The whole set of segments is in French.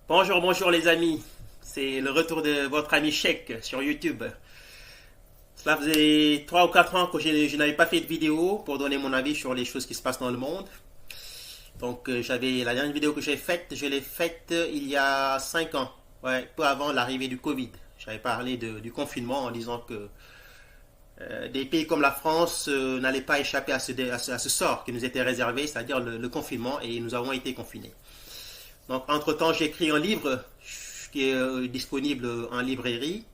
Bonjour, bonjour les amis. C'est le retour de votre ami Sheikh sur YouTube. Cela faisait 3 ou 4 ans que je n'avais pas fait de vidéo pour donner mon avis sur les choses qui se passent dans le monde. Donc la dernière vidéo que j'ai faite, je l'ai faite il y a 5 ans, ouais, peu avant l'arrivée du Covid. J'avais parlé du confinement en disant que des pays comme la France n'allaient pas échapper à ce sort qui nous était réservé, c'est-à-dire le confinement, et nous avons été confinés. Donc, entre-temps, j'ai écrit un livre qui est disponible en librairie,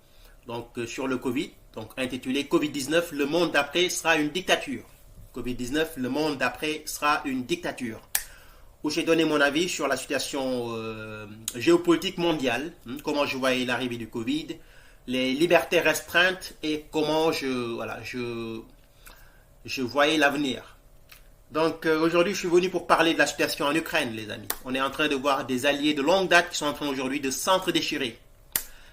donc sur le Covid, donc intitulé Covid-19, le monde d'après sera une dictature. Covid-19, le monde d'après sera une dictature. Où j'ai donné mon avis sur la situation géopolitique mondiale, comment je voyais l'arrivée du Covid, les libertés restreintes et comment je voyais l'avenir. Donc aujourd'hui, je suis venu pour parler de la situation en Ukraine, les amis. On est en train de voir des alliés de longue date qui sont en train aujourd'hui de s'entre-déchirer.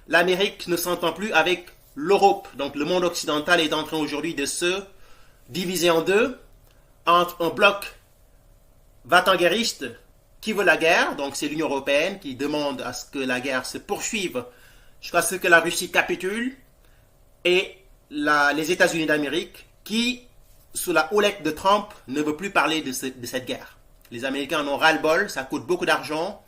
L'Amérique ne s'entend plus avec l'Europe. Donc le monde occidental est en train aujourd'hui de se diviser en deux entre un bloc va-t-en-guerriste qui veut la guerre. Donc c'est l'Union européenne qui demande à ce que la guerre se poursuive jusqu'à ce que la Russie capitule. Et les États-Unis d'Amérique qui, sous la houlette de Trump, ne veut plus parler de cette guerre. Les Américains en ont ras-le-bol, ça coûte beaucoup d'argent,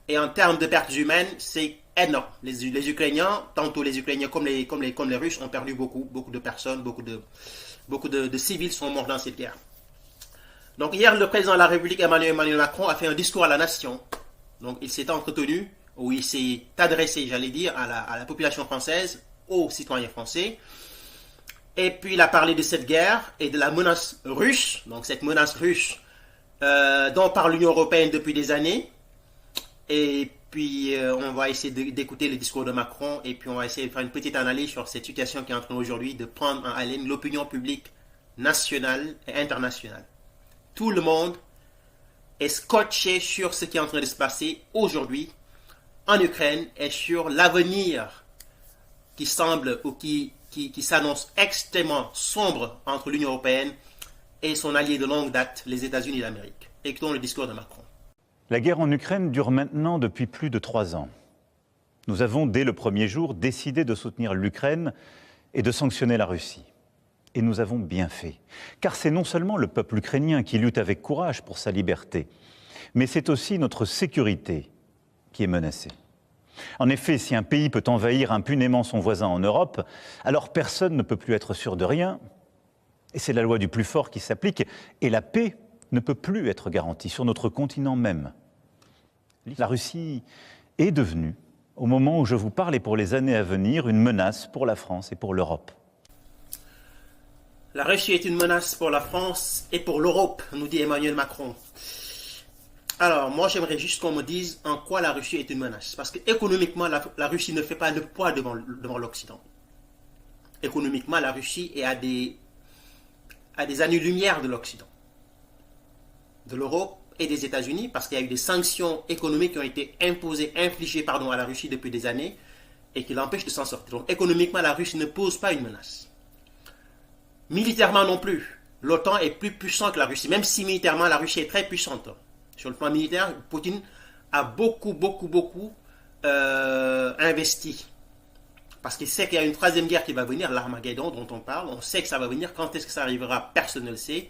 et en termes de pertes humaines, c'est énorme. Les Ukrainiens, tantôt les Ukrainiens comme les Russes, ont perdu beaucoup de personnes, beaucoup de civils sont morts dans cette guerre. Donc hier, le président de la République, Emmanuel Macron, a fait un discours à la nation. Donc il s'est entretenu, où il s'est adressé, j'allais dire, à la population française, aux citoyens français. Et puis il a parlé de cette guerre et de la menace russe, donc cette menace russe dont parle l'Union européenne depuis des années. Et puis on va essayer d'écouter le discours de Macron et puis on va essayer de faire une petite analyse sur cette situation qui est en train aujourd'hui de prendre en haleine l'opinion publique nationale et internationale. Tout le monde est scotché sur ce qui est en train de se passer aujourd'hui en Ukraine et sur l'avenir qui semble ou qui s'annonce extrêmement sombre entre l'Union européenne et son allié de longue date, les États-Unis d'Amérique. Écoutons le discours de Macron. La guerre en Ukraine dure maintenant depuis plus de 3 ans. Nous avons, dès le premier jour, décidé de soutenir l'Ukraine et de sanctionner la Russie. Et nous avons bien fait. Car c'est non seulement le peuple ukrainien qui lutte avec courage pour sa liberté, mais c'est aussi notre sécurité qui est menacée. En effet, si un pays peut envahir impunément son voisin en Europe, alors personne ne peut plus être sûr de rien. Et c'est la loi du plus fort qui s'applique. Et la paix ne peut plus être garantie sur notre continent même. La Russie est devenue, au moment où je vous parle et pour les années à venir, une menace pour la France et pour l'Europe. La Russie est une menace pour la France et pour l'Europe, nous dit Emmanuel Macron. Alors, moi, j'aimerais juste qu'on me dise en quoi la Russie est une menace. Parce qu'économiquement, la Russie ne fait pas le poids devant l'Occident. Économiquement, la Russie est à des années-lumière de l'Occident, de l'Europe et des États-Unis, parce qu'il y a eu des sanctions économiques qui ont été infligées à la Russie depuis des années et qui l'empêchent de s'en sortir. Donc, économiquement, la Russie ne pose pas une menace. Militairement non plus. L'OTAN est plus puissant que la Russie, même si militairement, la Russie est très puissante. Sur le plan militaire, Poutine a beaucoup investi. Parce qu'il sait qu'il y a une troisième guerre qui va venir, l'Armageddon dont on parle. On sait que ça va venir. Quand est-ce que ça arrivera? Personne ne le sait.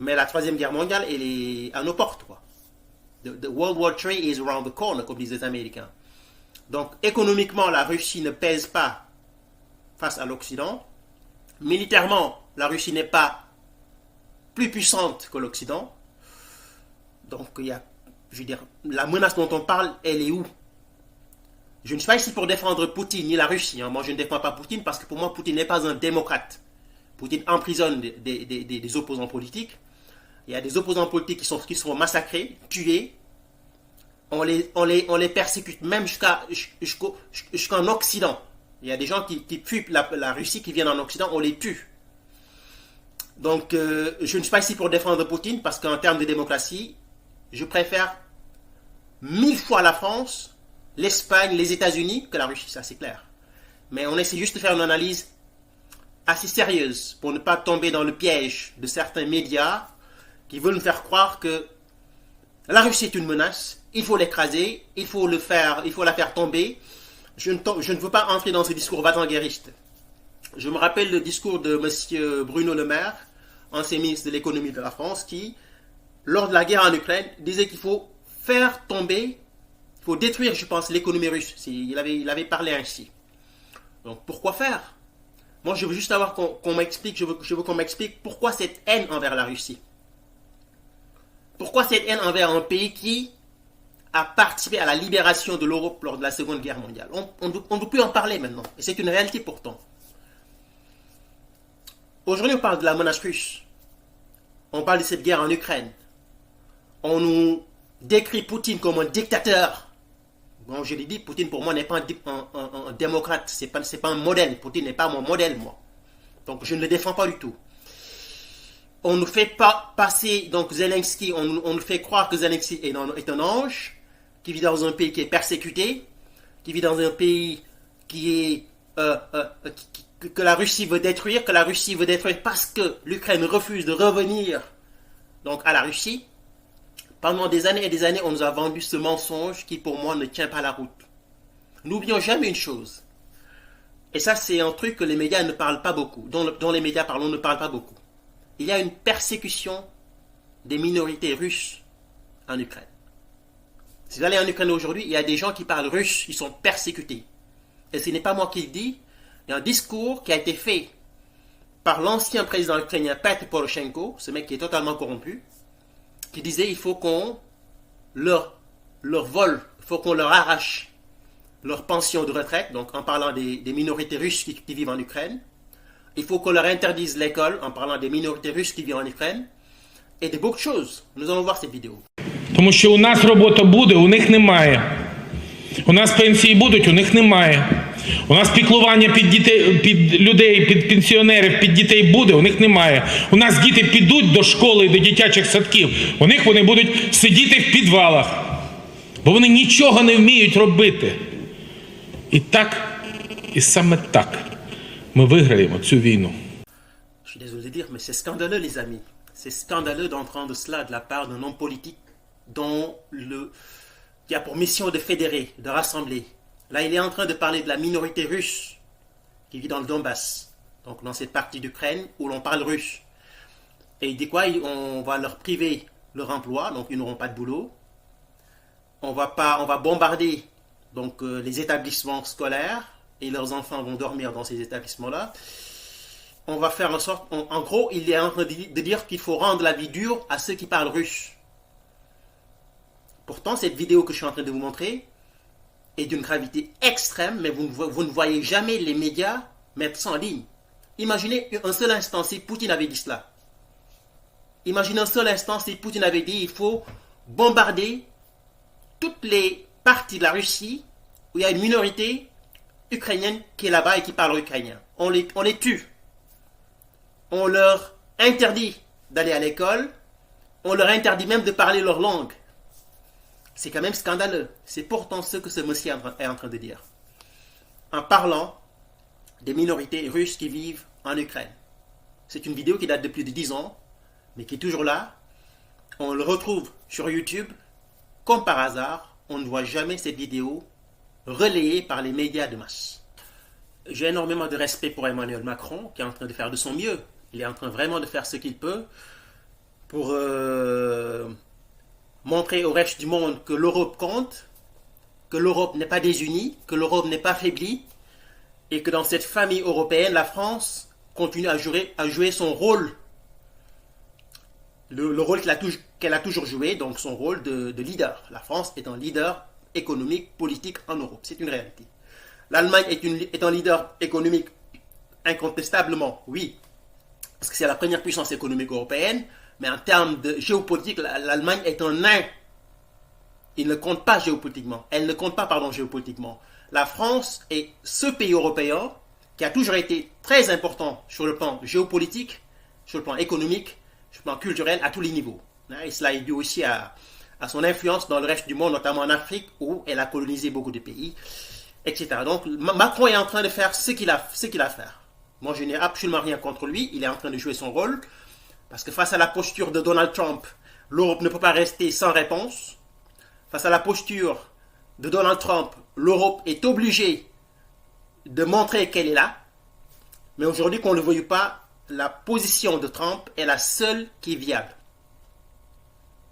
Mais la troisième guerre mondiale, elle est à nos portes, quoi. The World War III is around the corner, comme disent les Américains. Donc, économiquement, la Russie ne pèse pas face à l'Occident. Militairement, la Russie n'est pas plus puissante que l'Occident. Donc, la menace dont on parle, elle est où? Je ne suis pas ici pour défendre Poutine ni la Russie. Moi, je ne défends pas Poutine parce que pour moi, Poutine n'est pas un démocrate. Poutine emprisonne des opposants politiques. Il y a des opposants politiques qui sont massacrés, tués. On les persécute même jusqu'en Occident. Il y a des gens qui fuient la Russie, qui viennent en Occident, on les tue. Donc, je ne suis pas ici pour défendre Poutine parce qu'en termes de démocratie, je préfère 1000 fois la France, l'Espagne, les États-Unis que la Russie, ça c'est clair. Mais on essaie juste de faire une analyse assez sérieuse pour ne pas tomber dans le piège de certains médias qui veulent nous faire croire que La Russie est une menace, il faut l'écraser, il faut la faire tomber. Je ne veux pas entrer dans ce discours va-t-en-guériste. Je me rappelle le discours de M. Bruno Le Maire, ancien ministre de l'économie de la France, qui, lors de la guerre en Ukraine, disait qu'il faut faire tomber, il faut détruire, je pense, l'économie russe. Il avait parlé ainsi. Donc pourquoi faire? Moi, je veux juste savoir qu'on m'explique, je veux qu'on m'explique pourquoi cette haine envers la Russie. Pourquoi cette haine envers un pays qui a participé à la libération de l'Europe lors de la Seconde Guerre mondiale? On ne peut plus en parler maintenant, et c'est une réalité pourtant. Aujourd'hui, on parle de la menace russe. On parle de cette guerre en Ukraine. On nous décrit Poutine comme un dictateur. Bon, je l'ai dit, Poutine pour moi n'est pas un démocrate, c'est pas un modèle. Poutine n'est pas mon modèle, moi. Donc je ne le défends pas du tout. On nous fait passer, donc Zelensky, on nous fait croire que Zelensky est un ange, qui vit dans un pays qui est persécuté, qui vit dans un pays qui est que la Russie veut détruire, parce que l'Ukraine refuse de revenir donc à la Russie. Pendant des années et des années, on nous a vendu ce mensonge qui, pour moi, ne tient pas la route. N'oublions jamais une chose. Et ça, c'est un truc que les médias ne parlent pas beaucoup, dont les médias ne parlent pas beaucoup. Il y a une persécution des minorités russes en Ukraine. Si vous allez en Ukraine aujourd'hui, il y a des gens qui parlent russe, ils sont persécutés. Et ce n'est pas moi qui le dis. Il y a un discours qui a été fait par l'ancien président ukrainien Petro Poroshenko, ce mec qui est totalement corrompu, qui disait il faut qu'on leur vole, il faut qu'on leur arrache leur pension de retraite, donc en parlant des minorités russes qui vivent en Ukraine. Il faut qu'on leur interdise l'école, en parlant des minorités russes qui vivent en Ukraine, et de beaucoup de choses. Nous allons voir cette vidéo. Тому що у нас робота буде, у них немає. У нас пенсії будуть, у них немає. У нас піклування під дітей, під людей, під пенсіонерів, під дітей буде, у них немає. У нас діти підуть до школи, до дитячих садків, у них вони будуть сидіти в підвалах, бо вони нічого не вміють робити. І так, і саме так ми виграємо цю війну. Je suis désolé de dire, mais c'est scandaleux, les amis. C'est scandaleux d'entendre cela de la part d'un homme politique qui a pour mission de fédérer, de rassembler. Là, il est en train de parler de la minorité russe qui vit dans le Donbass, donc dans cette partie d'Ukraine où l'on parle russe. Et il dit quoi? On va leur priver leur emploi, donc ils n'auront pas de boulot. On va bombarder donc les établissements scolaires et leurs enfants vont dormir dans ces établissements-là. On va faire en sorte, en gros, il est en train de dire qu'il faut rendre la vie dure à ceux qui parlent russe. Pourtant, cette vidéo que je suis en train de vous montrer est d'une gravité extrême, mais vous ne voyez jamais les médias mettre ça en ligne. Imaginez un seul instant si Poutine avait dit cela. Imaginez un seul instant si Poutine avait dit il faut bombarder toutes les parties de la Russie où il y a une minorité ukrainienne qui est là-bas et qui parle ukrainien. On les tue. On leur interdit d'aller à l'école. On leur interdit même de parler leur langue. C'est quand même scandaleux. C'est pourtant ce que ce monsieur est en train de dire. En parlant des minorités russes qui vivent en Ukraine. C'est une vidéo qui date de plus de 10 ans, mais qui est toujours là. On le retrouve sur YouTube. Comme par hasard, on ne voit jamais cette vidéo relayée par les médias de masse. J'ai énormément de respect pour Emmanuel Macron, qui est en train de faire de son mieux. Il est en train vraiment de faire ce qu'il peut pour montrer au reste du monde que l'Europe compte, que l'Europe n'est pas désunie, que l'Europe n'est pas affaiblie, et que dans cette famille européenne, la France continue à jouer son rôle, le rôle qu'elle a toujours joué, donc son rôle de leader. La France est un leader économique, politique en Europe. C'est une réalité. L'Allemagne est un leader économique incontestablement, oui, parce que c'est la première puissance économique européenne, mais en termes de géopolitique, l'Allemagne est un nain. Il ne compte pas géopolitiquement. Elle ne compte pas, géopolitiquement. La France est ce pays européen qui a toujours été très important sur le plan géopolitique, sur le plan économique, sur le plan culturel, à tous les niveaux. Et cela est dû aussi à son influence dans le reste du monde, notamment en Afrique, où elle a colonisé beaucoup de pays, etc. Donc Macron est en train de faire ce qu'il a à faire. Moi, je n'ai absolument rien contre lui. Il est en train de jouer son rôle. Parce que face à la posture de Donald Trump, l'Europe ne peut pas rester sans réponse. Face à la posture de Donald Trump, l'Europe est obligée de montrer qu'elle est là. Mais aujourd'hui, qu'on ne le veuille pas, la position de Trump est la seule qui est viable.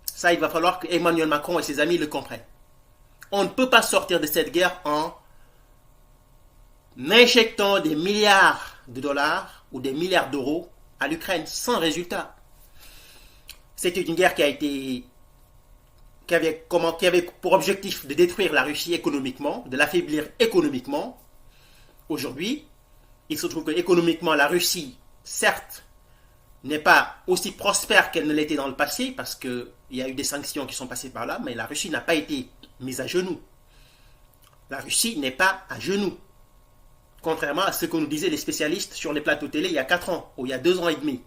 Ça, il va falloir que Emmanuel Macron et ses amis le comprennent. On ne peut pas sortir de cette guerre en injectant des milliards de dollars ou des milliards d'euros à l'Ukraine sans résultat. C'était une guerre qui avait pour objectif de détruire la Russie économiquement, de l'affaiblir économiquement. Aujourd'hui, il se trouve que économiquement, la Russie, certes, n'est pas aussi prospère qu'elle ne l'était dans le passé, parce qu'il y a eu des sanctions qui sont passées par là, mais la Russie n'a pas été mise à genoux. La Russie n'est pas à genoux. Contrairement à ce que nous disaient les spécialistes sur les plateaux télé il y a 4 ans, ou il y a 2 ans et demi.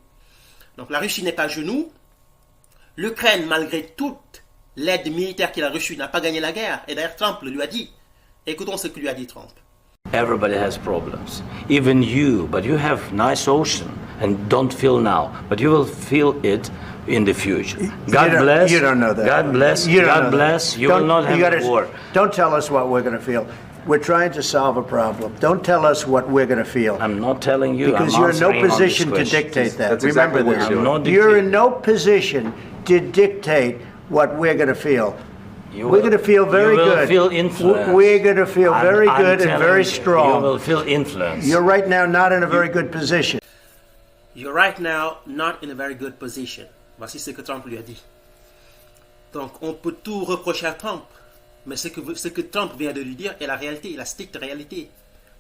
Donc la Russie n'est pas à genoux. L'Ukraine, malgré toute l'aide militaire qu'il a reçue, n'a pas gagné la guerre. Et d'ailleurs, Trump le lui a dit. Écoutons ce que lui a dit Trump. Everybody has problems, even you, but you have nice ocean and don't feel now, but you will feel it in the future. God bless. You don't know that. God bless. God bless. You will not have a war. Don't tell us what we're going to feel. We're trying to solve a problem. Don't tell us what we're going to feel. I'm not telling you. Because you're in no position to dictate that. That's Remember exactly this. You're in no position to dictate what we're going to feel. We're going to feel very good. You will feel influence. We're going to feel very good and very strong. You will feel influence. You're right now not in a very good position. You're right now not in a very good position. Voici ce que Trump lui a dit. Donc, on peut tout reprocher à Trump, mais ce que Trump vient de lui dire est la réalité, la stricte réalité.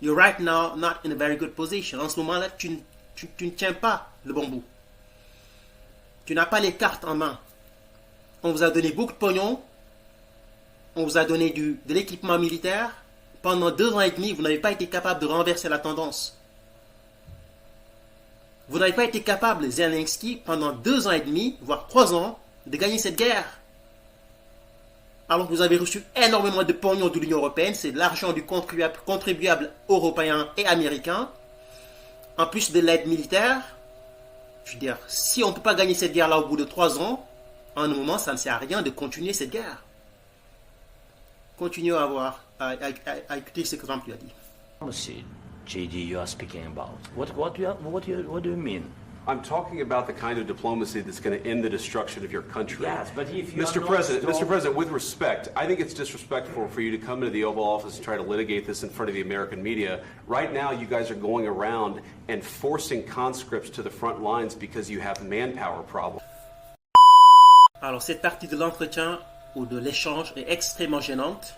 You're right now not in a very good position. En ce moment-là, tu ne tiens pas le bon bout. Tu n'as pas les cartes en main. On vous a donné beaucoup de pognon. On vous a donné de l'équipement militaire. Pendant 2 ans et demi, vous n'avez pas été capable de renverser la tendance. Vous n'avez pas été capable, Zelensky, pendant 2 ans et demi, voire 3 ans, de gagner cette guerre. Alors que vous avez reçu énormément de pognon de l'Union européenne, c'est de l'argent du contribuable européen et américain, en plus de l'aide militaire. Je veux dire, si on ne peut pas gagner cette guerre-là au bout de 3 ans, en un moment, ça ne sert à rien de continuer cette guerre. Continuez à écouter ce que Trump lui a dit. JD, you are speaking about. What do you mean? I'm talking about the kind of diplomacy that's going to end the destruction of your country. Yes, but if you Mr. President, with respect, I think it's disrespectful for you to come into the Oval Office and try to litigate this in front of the American media. Right now, you guys are going around and forcing conscripts to the front lines because you have manpower problems. Alors, cette partie de l'entretien ou de l'échange est extrêmement gênante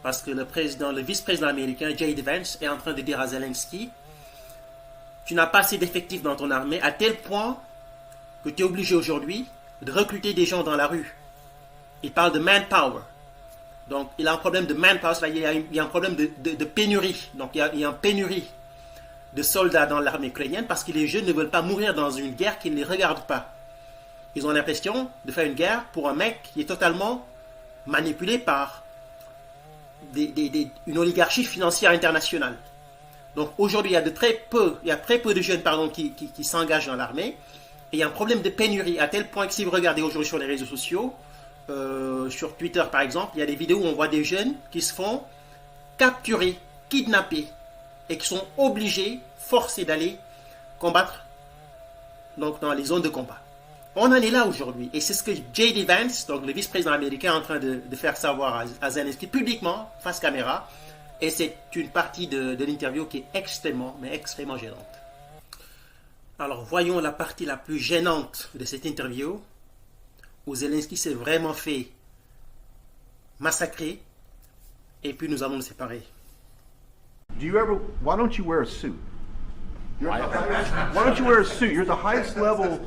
parce que le vice-président américain, J.D. Vance, est en train de dire à Zelensky: tu n'as pas assez d'effectifs dans ton armée, à tel point que tu es obligé aujourd'hui de recruter des gens dans la rue. Il parle de manpower. Donc, il a un problème de manpower, il y a un problème de pénurie. Donc, il y a une pénurie de soldats dans l'armée ukrainienne parce que les jeunes ne veulent pas mourir dans une guerre qui ne les regarde pas. Ils ont l'impression de faire une guerre pour un mec qui est totalement manipulé par une oligarchie financière internationale. Donc aujourd'hui, il y a très peu de jeunes qui s'engagent dans l'armée. Et il y a un problème de pénurie à tel point que si vous regardez aujourd'hui sur les réseaux sociaux, sur Twitter par exemple, il y a des vidéos où on voit des jeunes qui se font capturer, kidnapper et qui sont obligés, forcés d'aller combattre donc, dans les zones de combat. On en est là aujourd'hui. Et c'est ce que J.D. Vance, donc le vice-président américain, est en train de faire savoir à Zelensky publiquement, face caméra. Et c'est une partie de l'interview qui est extrêmement gênante. Alors voyons la partie la plus gênante de cette interview, où Zelensky s'est vraiment fait massacrer, et puis nous allons le séparer. Why don't you wear a suit? Why don't you wear a suit? You're at the highest level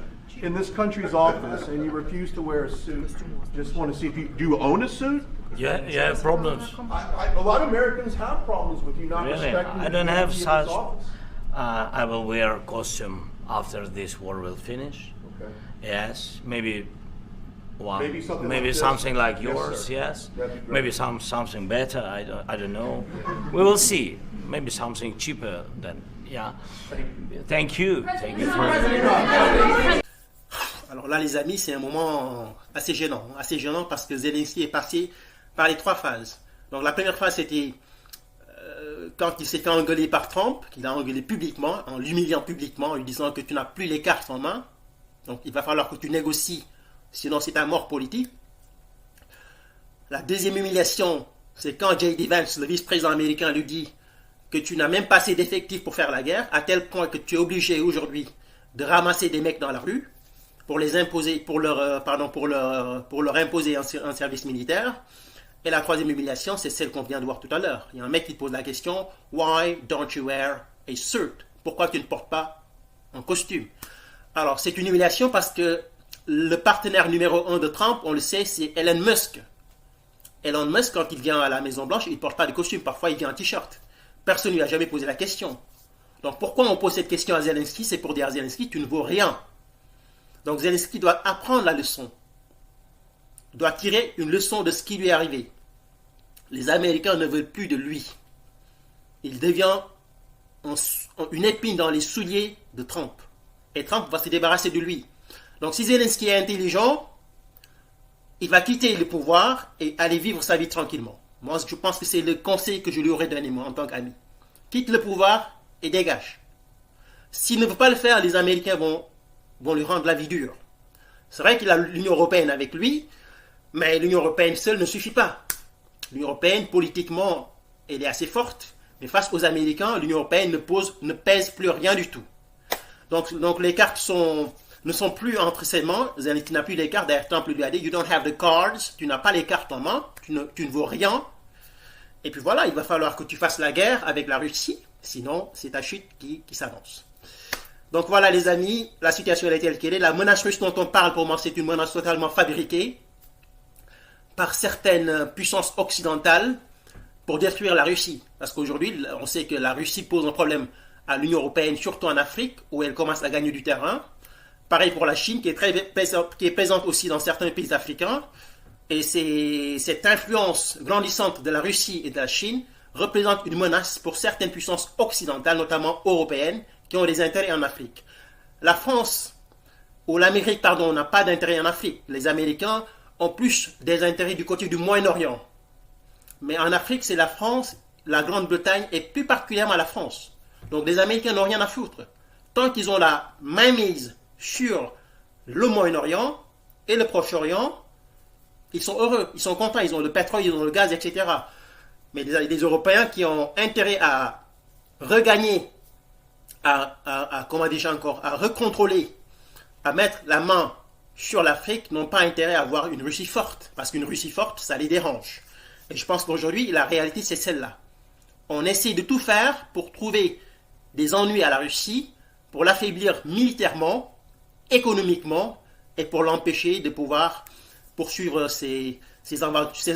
in this country's office, and you refuse to wear a suit. Just want to see if do you own a suit? Yeah, you have problems. A lot of Americans have problems with you not respecting. I don't have the such. office. I will wear a costume after this war will finish. Okay. Yes, maybe one. Maybe something like this. something like yours. Yes. That'd be great. Maybe something better. I don't know. We will see. Maybe something cheaper than. Yeah. Thank you. Thank you for. Alors là, les amis, c'est un moment assez gênant parce que Zelensky est passé par les 3 phases. Donc la première phase, c'était quand il s'est fait engueuler par Trump, qu'il a engueulé publiquement, en l'humiliant publiquement, en lui disant que tu n'as plus les cartes en main. Donc il va falloir que tu négocies, sinon c'est ta mort politique. La deuxième humiliation, c'est quand J.D. Vance, le vice-président américain, lui dit que tu n'as même pas assez d'effectifs pour faire la guerre, à tel point que tu es obligé aujourd'hui de ramasser des mecs dans la rue pour les imposer, pour leur imposer un service militaire. Et la troisième humiliation, c'est celle qu'on vient de voir tout à l'heure. Il y a un mec qui pose la question, Why don't you wear a suit? Pourquoi tu ne portes pas un costume? Alors, c'est une humiliation parce que le partenaire numéro 1 de Trump, on le sait, c'est Elon Musk. Elon Musk, quand il vient à la Maison-Blanche, il ne porte pas de costume. Parfois, il vient en t-shirt. Personne ne lui a jamais posé la question. Donc, pourquoi on pose cette question à Zelensky? C'est pour dire à Zelensky, tu ne vaux rien. Donc, Zelensky doit apprendre la leçon. Il doit tirer une leçon de ce qui lui est arrivé. Les Américains ne veulent plus de lui. Il devient une épine dans les souliers de Trump. Et Trump va se débarrasser de lui. Donc si Zelensky est intelligent, il va quitter le pouvoir et aller vivre sa vie tranquillement. Moi, je pense que c'est le conseil que je lui aurais donné, moi, en tant qu'ami. Quitte le pouvoir et dégage. S'il ne veut pas le faire, les Américains vont lui rendre la vie dure. C'est vrai qu'il a l'Union européenne avec lui, mais l'Union européenne seule ne suffit pas. L'Union européenne, politiquement, elle est assez forte, mais face aux Américains, l'Union européenne ne pèse plus rien du tout. Donc les cartes ne sont plus entre ses mains. Zelensky n'a plus les cartes. D'ailleurs, Trump lui a dit, You don't have the cards. Tu n'as pas les cartes en main. Tu ne vaux rien. Et puis voilà, il va falloir que tu fasses la guerre avec la Russie. Sinon, c'est ta chute qui s'annonce. Donc voilà, les amis, la situation est telle qu'elle est. La menace russe dont on parle, pour moi, c'est une menace totalement fabriquée par certaines puissances occidentales pour détruire la Russie. Parce qu'aujourd'hui, on sait que la Russie pose un problème à l'Union européenne, surtout en Afrique, où elle commence à gagner du terrain. Pareil pour la Chine, qui est présente aussi dans certains pays africains. Et cette influence grandissante de la Russie et de la Chine représente une menace pour certaines puissances occidentales, notamment européennes, qui ont des intérêts en Afrique. La France, ou l'Amérique, pardon, n'a pas d'intérêt en Afrique. Les Américains ont plus des intérêts du côté du Moyen-Orient. Mais en Afrique, c'est la France, la Grande-Bretagne et plus particulièrement la France. Donc les Américains n'ont rien à foutre. Tant qu'ils ont la mainmise sur le Moyen-Orient et le Proche-Orient, ils sont heureux, ils sont contents, ils ont le pétrole, ils ont le gaz, etc. Mais les Européens qui ont intérêt à regagner, à recontrôler, à mettre la main sur l'Afrique, n'ont pas intérêt à avoir une Russie forte. Parce qu'une Russie forte, ça les dérange. Et je pense qu'aujourd'hui, la réalité, c'est celle-là. On essaie de tout faire pour trouver des ennuis à la Russie, pour l'affaiblir militairement, économiquement, et pour l'empêcher de pouvoir poursuivre ses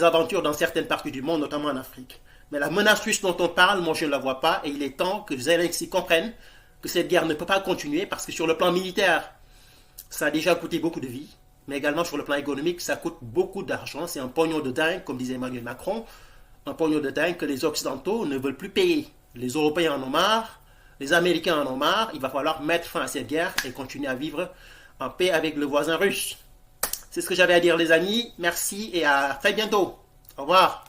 aventures dans certaines parties du monde, notamment en Afrique. Mais la menace russe dont on parle, moi je ne la vois pas, et il est temps que Zelensky comprenne que cette guerre ne peut pas continuer, parce que sur le plan militaire, ça a déjà coûté beaucoup de vies, mais également sur le plan économique, ça coûte beaucoup d'argent. C'est un pognon de dingue, comme disait Emmanuel Macron, un pognon de dingue que les Occidentaux ne veulent plus payer. Les Européens en ont marre, les Américains en ont marre, il va falloir mettre fin à cette guerre et continuer à vivre en paix avec le voisin russe. C'est ce que j'avais à dire, les amis. Merci et à très bientôt. Au revoir.